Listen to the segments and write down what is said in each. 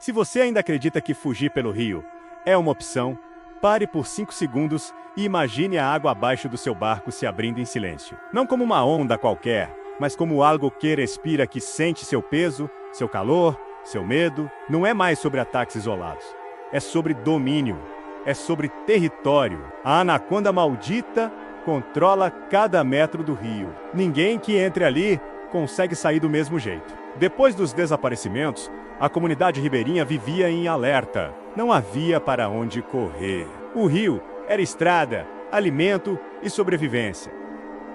Se você ainda acredita que fugir pelo rio é uma opção, pare por 5 segundos e imagine a água abaixo do seu barco se abrindo em silêncio. Não como uma onda qualquer, mas como algo que respira, que sente seu peso, seu calor, seu medo. Não é mais sobre ataques isolados. É sobre domínio. É sobre território. A anaconda maldita controla cada metro do rio. Ninguém que entre ali consegue sair do mesmo jeito. Depois dos desaparecimentos, a comunidade ribeirinha vivia em alerta. Não havia para onde correr. O rio era estrada, alimento e sobrevivência.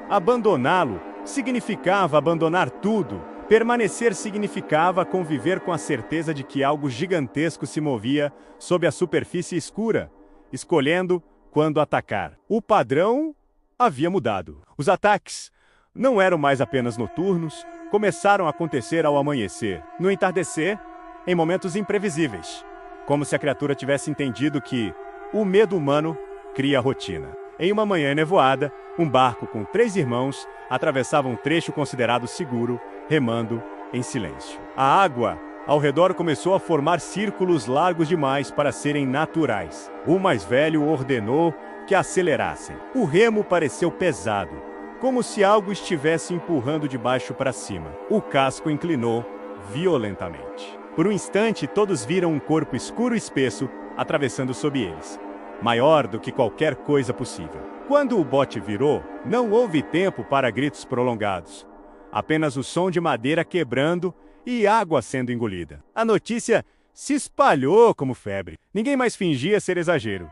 Abandoná-lo significava abandonar tudo. Permanecer significava conviver com a certeza de que algo gigantesco se movia sob a superfície escura, escolhendo quando atacar. O padrão havia mudado. Os ataques não eram mais apenas noturnos, começaram a acontecer ao amanhecer, no entardecer, em momentos imprevisíveis, como se a criatura tivesse entendido que o medo humano cria rotina. Em uma manhã nevoada, um barco com 3 irmãos atravessava um trecho considerado seguro, remando em silêncio. A água ao redor começou a formar círculos largos demais para serem naturais. O mais velho ordenou que acelerassem. O remo pareceu pesado, como se algo estivesse empurrando de baixo para cima. O casco inclinou violentamente. Por um instante, todos viram um corpo escuro e espesso atravessando sob eles, maior do que qualquer coisa possível. Quando o bote virou, não houve tempo para gritos prolongados. Apenas o som de madeira quebrando e água sendo engolida. A notícia se espalhou como febre. Ninguém mais fingia ser exagero.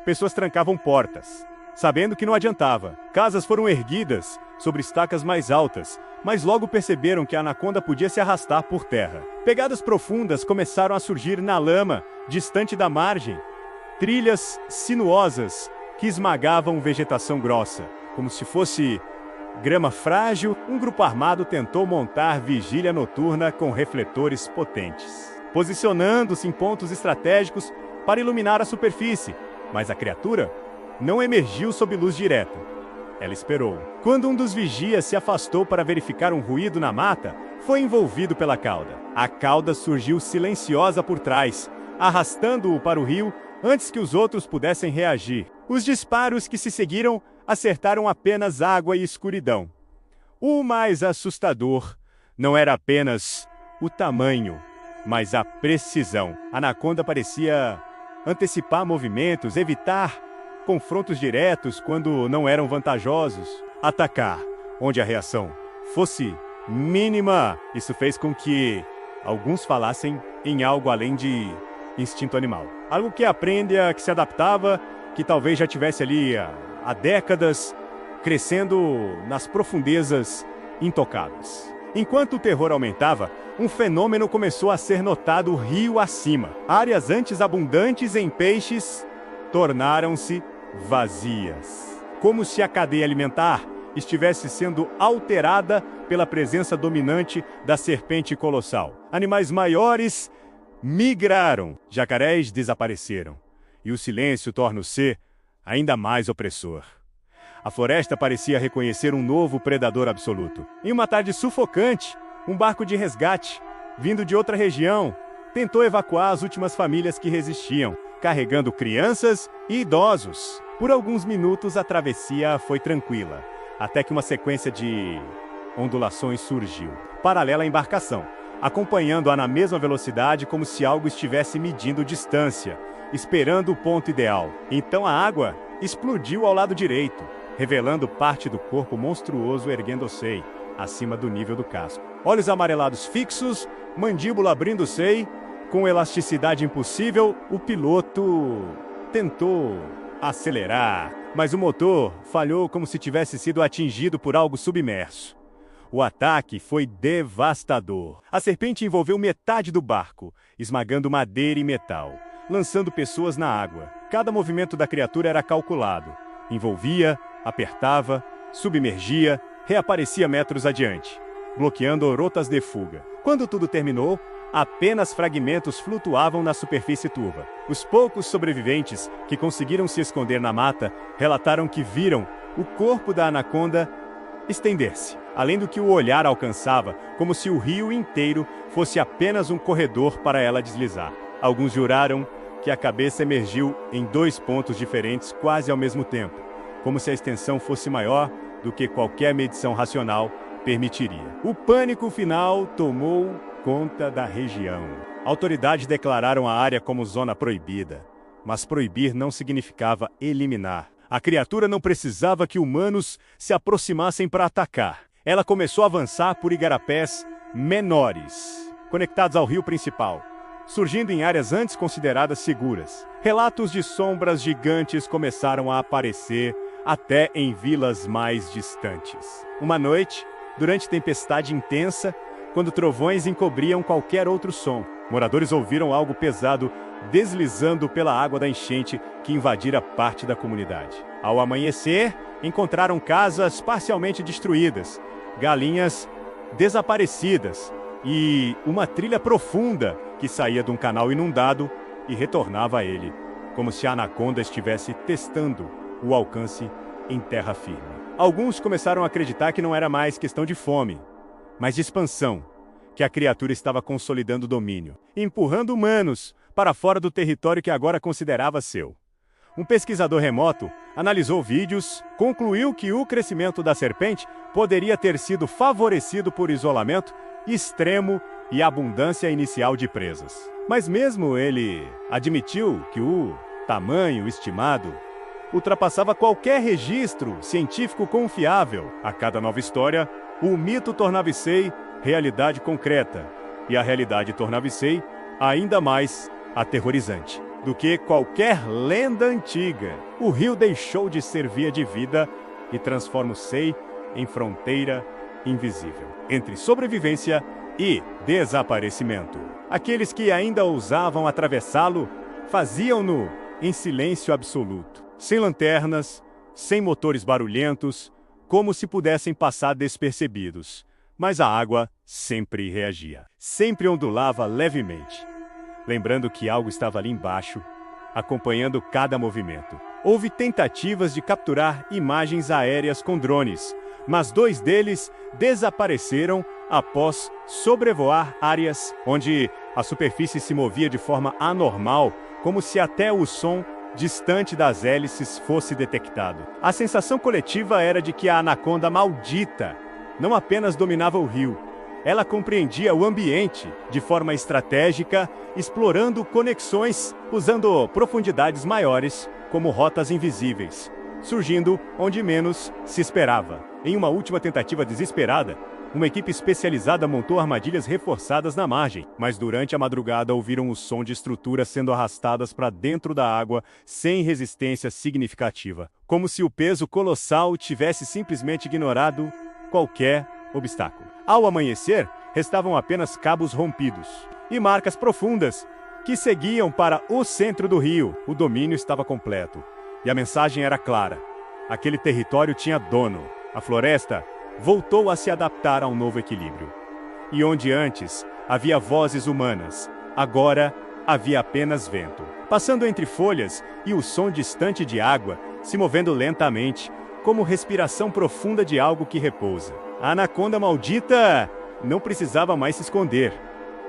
Pessoas trancavam portas, sabendo que não adiantava. Casas foram erguidas sobre estacas mais altas, mas logo perceberam que a anaconda podia se arrastar por terra. Pegadas profundas começaram a surgir na lama, distante da margem. Trilhas sinuosas que esmagavam vegetação grossa, como se fosse grama frágil. Um grupo armado tentou montar vigília noturna com refletores potentes, posicionando-se em pontos estratégicos para iluminar a superfície, mas a criatura não emergiu sob luz direta. Ela esperou. Quando um dos vigias se afastou para verificar um ruído na mata, foi envolvido pela cauda. A cauda surgiu silenciosa por trás, arrastando-o para o rio antes que os outros pudessem reagir. Os disparos que se seguiram acertaram apenas água e escuridão. O mais assustador não era apenas o tamanho, mas a precisão. A anaconda parecia antecipar movimentos, evitar confrontos diretos quando não eram vantajosos, atacar onde a reação fosse mínima. Isso fez com que alguns falassem em algo além de instinto animal. Algo que aprende, que se adaptava, que talvez já tivesse ali há décadas, crescendo nas profundezas intocáveis. Enquanto o terror aumentava, um fenômeno começou a ser notado rio acima. Áreas antes abundantes em peixes tornaram-se vazias, como se a cadeia alimentar estivesse sendo alterada pela presença dominante da serpente colossal. Animais maiores migraram, jacarés desapareceram, e o silêncio torna-se ainda mais opressor. A floresta parecia reconhecer um novo predador absoluto. Em uma tarde sufocante, um barco de resgate, vindo de outra região, tentou evacuar as últimas famílias que resistiam, carregando crianças e idosos. Por alguns minutos a travessia foi tranquila, até que uma sequência de ondulações surgiu, paralela à embarcação, acompanhando-a na mesma velocidade como se algo estivesse medindo distância, esperando o ponto ideal. Então a água explodiu ao lado direito, revelando parte do corpo monstruoso erguendo-se acima do nível do casco. Olhos amarelados fixos, mandíbula abrindo-se, com elasticidade impossível, o piloto tentou acelerar, mas o motor falhou como se tivesse sido atingido por algo submerso. O ataque foi devastador. A serpente envolveu metade do barco, esmagando madeira e metal, lançando pessoas na água. Cada movimento da criatura era calculado. Envolvia, apertava, submergia, reaparecia metros adiante, bloqueando rotas de fuga. Quando tudo terminou, apenas fragmentos flutuavam na superfície turva. Os poucos sobreviventes que conseguiram se esconder na mata relataram que viram o corpo da anaconda estender-se, além do que o olhar alcançava, como se o rio inteiro fosse apenas um corredor para ela deslizar. Alguns juraram que a cabeça emergiu em 2 pontos diferentes quase ao mesmo tempo, como se a extensão fosse maior do que qualquer medição racional permitiria. O pânico final tomou conta da região. Autoridades declararam a área como zona proibida, mas proibir não significava eliminar. A criatura não precisava que humanos se aproximassem para atacar. Ela começou a avançar por igarapés menores, conectados ao rio principal, surgindo em áreas antes consideradas seguras. Relatos de sombras gigantes começaram a aparecer até em vilas mais distantes. Uma noite, durante tempestade intensa, quando trovões encobriam qualquer outro som, moradores ouviram algo pesado deslizando pela água da enchente que invadira parte da comunidade. Ao amanhecer, encontraram casas parcialmente destruídas, galinhas desaparecidas e uma trilha profunda que saía de um canal inundado e retornava a ele, como se a anaconda estivesse testando o alcance em terra firme. Alguns começaram a acreditar que não era mais questão de fome, mas de expansão, que a criatura estava consolidando domínio, empurrando humanos para fora do território que agora considerava seu. Um pesquisador remoto analisou vídeos, concluiu que o crescimento da serpente poderia ter sido favorecido por isolamento extremo e abundância inicial de presas. Mas mesmo ele admitiu que o tamanho estimado ultrapassava qualquer registro científico confiável. A cada nova história, o mito tornava-se realidade concreta, e a realidade tornava-se ainda mais aterrorizante do que qualquer lenda antiga. O rio deixou de ser via de vida e transformou-se em fronteira invisível entre sobrevivência e desaparecimento. Aqueles que ainda ousavam atravessá-lo faziam-no em silêncio absoluto, sem lanternas, sem motores barulhentos, como se pudessem passar despercebidos. Mas a água sempre reagia, sempre ondulava levemente, lembrando que algo estava ali embaixo, acompanhando cada movimento. Houve tentativas de capturar imagens aéreas com drones, mas 2 deles desapareceram após sobrevoar áreas onde a superfície se movia de forma anormal, como se até o som distante das hélices fosse detectado. A sensação coletiva era de que a anaconda maldita não apenas dominava o rio, ela compreendia o ambiente de forma estratégica, explorando conexões, usando profundidades maiores como rotas invisíveis, surgindo onde menos se esperava. Em uma última tentativa desesperada, uma equipe especializada montou armadilhas reforçadas na margem, mas durante a madrugada ouviram o som de estruturas sendo arrastadas para dentro da água sem resistência significativa, como se o peso colossal tivesse simplesmente ignorado qualquer obstáculo. Ao amanhecer, restavam apenas cabos rompidos e marcas profundas que seguiam para o centro do rio. O domínio estava completo e a mensagem era clara. Aquele território tinha dono. A floresta voltou a se adaptar a um novo equilíbrio. E onde antes havia vozes humanas, agora havia apenas vento, passando entre folhas e o som distante de água, se movendo lentamente, como respiração profunda de algo que repousa. A anaconda maldita não precisava mais se esconder,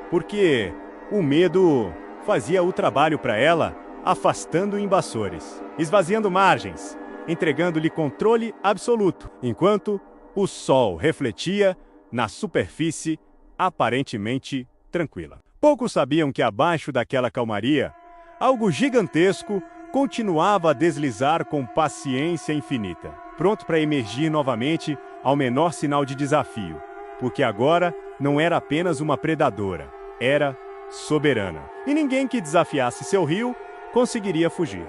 porque o medo fazia o trabalho para ela, afastando invasores, esvaziando margens, entregando-lhe controle absoluto, enquanto o sol refletia na superfície aparentemente tranquila. Poucos sabiam que abaixo daquela calmaria, algo gigantesco continuava a deslizar com paciência infinita, pronto para emergir novamente ao menor sinal de desafio, porque agora não era apenas uma predadora, era soberana. E ninguém que desafiasse seu rio conseguiria fugir.